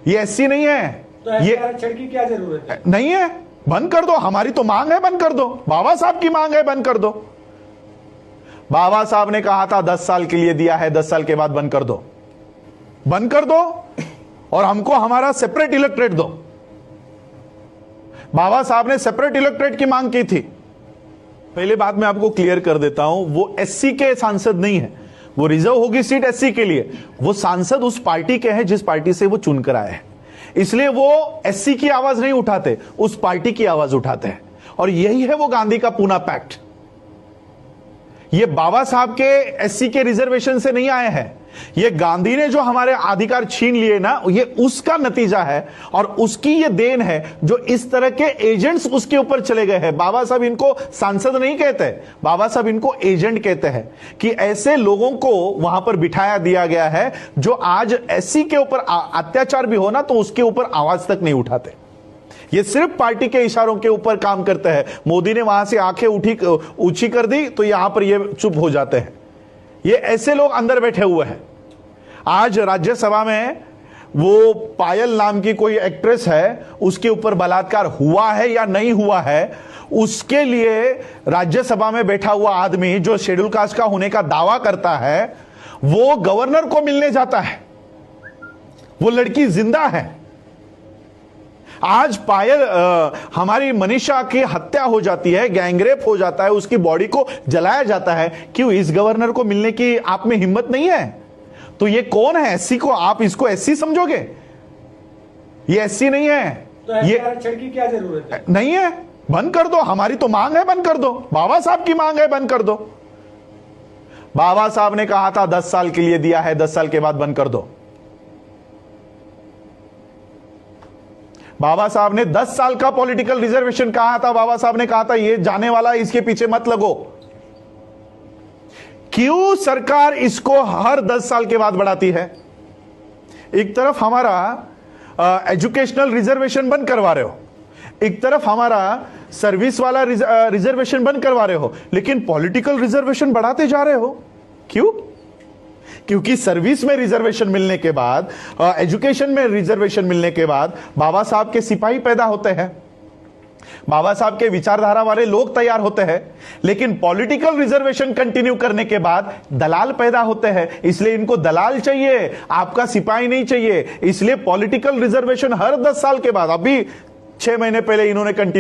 ये एससी नहीं है। तो ये आरक्षण की क्या जरूरत है? नहीं है, बंद कर दो। हमारी तो मांग है, बंद कर दो। बाबा साहब की मांग है, बंद कर दो। बाबा साहब ने कहा था 10 साल के लिए दिया है, 10 साल के बाद बंद कर दो, बंद कर दो और हमको हमारा सेपरेट इलेक्ट्रेट दो। बाबा साहब ने सेपरेट इलेक्ट्रेट की मांग की थी। पहले बात मैं आपको क्लियर कर देता हूं, वो एससी के सांसद नहीं है, वो रिजर्व होगी सीट एससी के लिए। वो सांसद उस पार्टी के हैं जिस पार्टी से वो चुनकर आए हैं, इसलिए वो एससी की आवाज नहीं उठाते, उस पार्टी की आवाज उठाते हैं। और यही है वो गांधी का पूना पैक्ट। ये बाबा साहब के एससी के रिजर्वेशन से नहीं आए हैं, ये गांधी ने जो हमारे अधिकार छीन लिए ना, ये उसका नतीजा है और उसकी ये देन है जो इस तरह के एजेंट्स उसके ऊपर चले गए हैं। बाबा साहब इनको सांसद नहीं कहते, बाबा साहब इनको एजेंट कहते हैं कि ऐसे लोगों को वहां पर बिठाया दिया गया है जो आज एससी के ऊपर अत्याचार भी हो ना तो उसके ऊपर आवाज तक नहीं उठाते। ये सिर्फ पार्टी के इशारों के ऊपर काम करते हैं। मोदी ने वहां से आंखें ऊंची कर दी तो यहां पर ये चुप हो जाते हैं। ये ऐसे लोग अंदर बैठे हुए हैं। आज राज्यसभा में वो पायल नाम की कोई एक्ट्रेस है, उसके ऊपर बलात्कार हुआ है या नहीं हुआ है, उसके लिए राज्यसभा में बैठा हुआ आदमी जो शेड्यूल कास्ट का होने का दावा करता है, वो गवर्नर को मिलने जाता है। वो लड़की जिंदा है। आज पायल हमारी मनीषा की हत्या हो जाती है, गैंगरेप हो जाता है, उसकी बॉडी को जलाया जाता है। क्यों? इस गवर्नर को मिलने की आप में हिम्मत नहीं है? तो ये कौन है? एससी को आप इसको एससी समझोगे? ये एससी नहीं है। तो ये आरक्षण की क्या जरूरत है? नहीं है, बंद कर दो। हमारी तो मांग है, बंद कर दो। बाबा साहब की मांग है, बंद कर दो। बाबा साहब ने कहा था 10 साल के लिए दिया है, 10 साल के बाद बंद कर दो। बाबा साहब ने 10 साल का पॉलिटिकल रिजर्वेशन कहा था। बाबा साहब ने कहा था ये जाने वाला, इसके पीछे मत लगो। क्यों सरकार इसको हर 10 साल के बाद बढ़ाती है? एक तरफ हमारा एजुकेशनल रिजर्वेशन बंद करवा रहे हो, एक तरफ हमारा सर्विस वाला रिजर्वेशन बंद करवा रहे हो, लेकिन पॉलिटिकल रिजर्वेशन बढ़ाते जा रहे हो। क्यों? क्योंकि सर्विस में रिजर्वेशन मिलने के बाद, एजुकेशन में रिजर्वेशन मिलने के बाद बाबा साहब के सिपाही पैदा होते हैं, बाबा साहब के विचारधारा वाले लोग तैयार होते हैं। लेकिन पॉलिटिकल रिजर्वेशन कंटिन्यू करने के बाद दलाल पैदा होते हैं, इसलिए इनको दलाल चाहिए, आपका सिपाही नहीं चाहिए। इसलिए पॉलिटिकल रिजर्वेशन हर 10 साल के बाद, अभी 6 महीने पहले इन्होंने कंटिन्यू